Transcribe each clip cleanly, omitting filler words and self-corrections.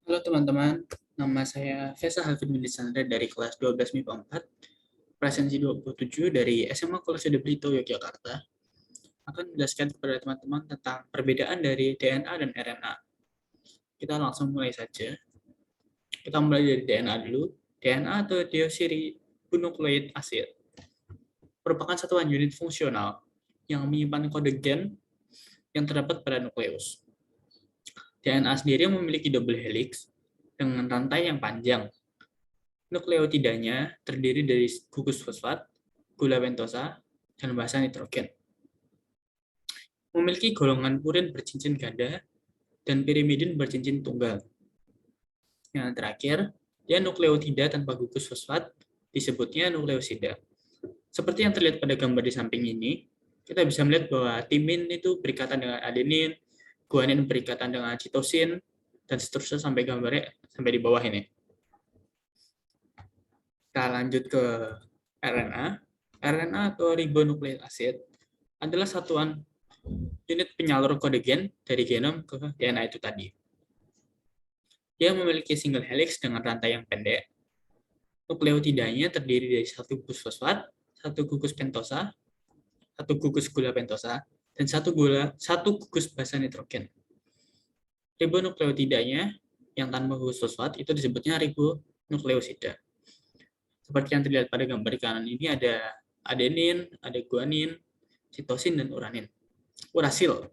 Halo teman-teman, nama saya Fesa Halvin Winisandra dari kelas 12 MIPA 4, presensi 27 dari SMA Kolosseum Blito, Yogyakarta, akan menjelaskan kepada teman-teman tentang perbedaan dari DNA dan RNA. Kita langsung mulai saja. Kita mulai dari DNA dulu. DNA atau deoksiribonukleik asid merupakan satuan unit fungsional yang menyimpan kode gen yang terdapat pada nukleus. DNA sendiri memiliki double helix dengan rantai yang panjang. Nukleotidanya terdiri dari gugus fosfat, gula pentosa, dan basa nitrogen. Memiliki golongan purin bercincin ganda dan pirimidin bercincin tunggal. Yang terakhir, dia nukleotida tanpa gugus fosfat, disebutnya nukleosida. Seperti yang terlihat pada gambar di samping ini, kita bisa melihat bahwa timin itu berikatan dengan adenin, guanin berikatan dengan citosin, dan seterusnya sampai gambarnya sampai di bawah ini. Kita lanjut ke RNA. RNA atau ribonukleik asid adalah satuan unit penyalur kode gen dari genom ke DNA itu tadi. Dia memiliki single helix dengan rantai yang pendek. Nukleotidanya terdiri dari satu gugus fosfat, satu gugus pentosa, satu gugus gula pentosa, dan satu gugus basa nitrogen. Ribonukleotidanya yang tanpa gugus fosfat itu disebutnya ribonukleosida. Seperti yang terlihat pada gambar di kanan ini ada adenin, ada guanin, sitosin, dan urasil.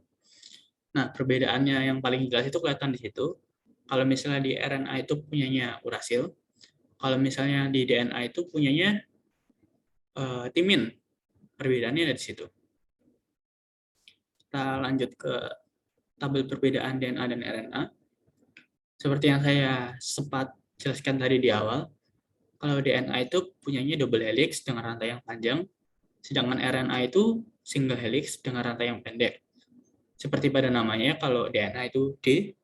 Nah, perbedaannya yang paling jelas itu kelihatan di situ. Kalau misalnya di RNA itu punyanya urasil, kalau misalnya di DNA itu punyanya timin. Perbedaannya ada di situ. Kita lanjut ke tabel perbedaan DNA dan RNA. Seperti yang saya sempat jelaskan tadi di awal, kalau DNA itu punyanya double helix dengan rantai yang panjang, sedangkan RNA itu single helix dengan rantai yang pendek. Seperti pada namanya, kalau DNA itu D,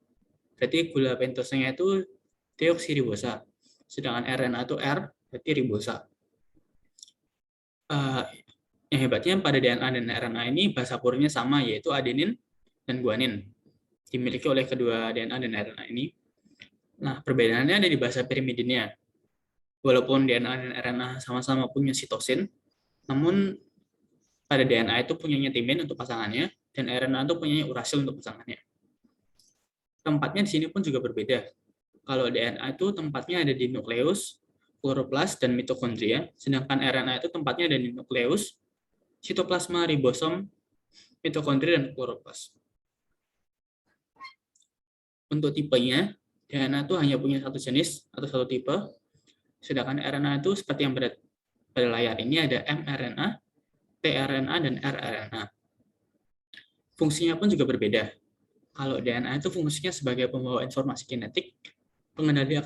berarti gula pentosanya itu deoksiribosa. Sedangkan RNA itu R, berarti ribosa. Yang hebatnya pada DNA dan RNA ini basa purinnya sama, yaitu adenin dan guanin. Dimiliki oleh kedua DNA dan RNA ini. Nah, perbedaannya ada di basa pirimidinnya. Walaupun DNA dan RNA sama-sama punya sitosin, namun pada DNA itu punyanya timin untuk pasangannya, dan RNA itu punyanya urasil untuk pasangannya. Tempatnya di sini pun juga berbeda. Kalau DNA itu tempatnya ada di nukleus, kloroplas, dan mitokondria, sedangkan RNA itu tempatnya ada di nukleus, sitoplasma, ribosom, mitokondria, dan kloroplas. Untuk tipenya, DNA itu hanya punya satu jenis atau satu tipe, sedangkan RNA itu seperti yang pada layar ini ada mRNA, tRNA, dan rRNA. Fungsinya pun juga berbeda. Kalau DNA itu fungsinya sebagai pembawa informasi genetik, pengendali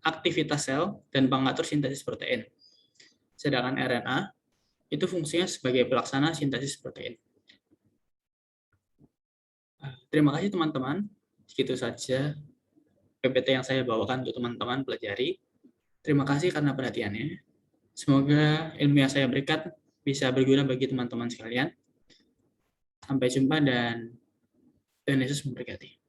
aktivitas sel, dan pengatur sintesis protein. Sedangkan RNA itu fungsinya sebagai pelaksana sintesis protein. Terima kasih teman-teman. Segitu saja PPT yang saya bawakan untuk teman-teman pelajari. Terima kasih karena perhatiannya. Semoga ilmu yang saya berikan bisa berguna bagi teman-teman sekalian. Sampai jumpa dan Yesus memberkati.